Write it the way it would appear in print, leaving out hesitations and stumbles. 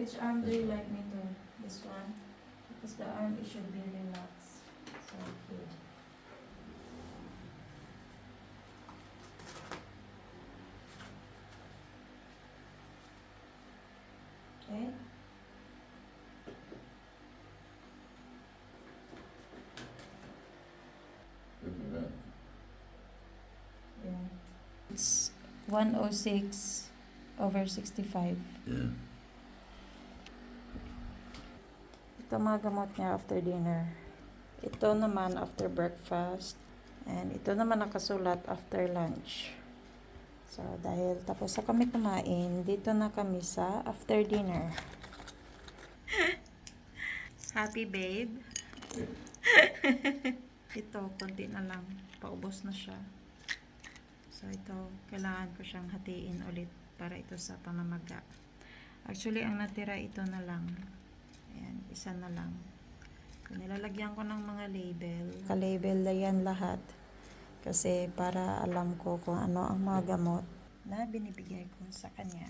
Which arm do you like me to? This one? Because the arm, it should be relaxed. So, good. Okay? Look at that. Yeah. It's 106/65. Yeah. Ito mga gamot niya after dinner. Ito naman after breakfast. And ito naman nakasulat after lunch. So, dahil tapos na kami kumain, dito na kami sa after dinner. Happy, babe? Ito, konti na lang. Paubos na siya. So, ito, kailangan ko siyang hatiin ulit para ito sa pamamaga. Actually, ang natira ito na lang. Ayan, isa na lang. So, nilalagyan ko ng mga label. Ka-label na yan lahat. Kasi para alam ko kung ano ang mga gamot na binibigay ko sa kanya.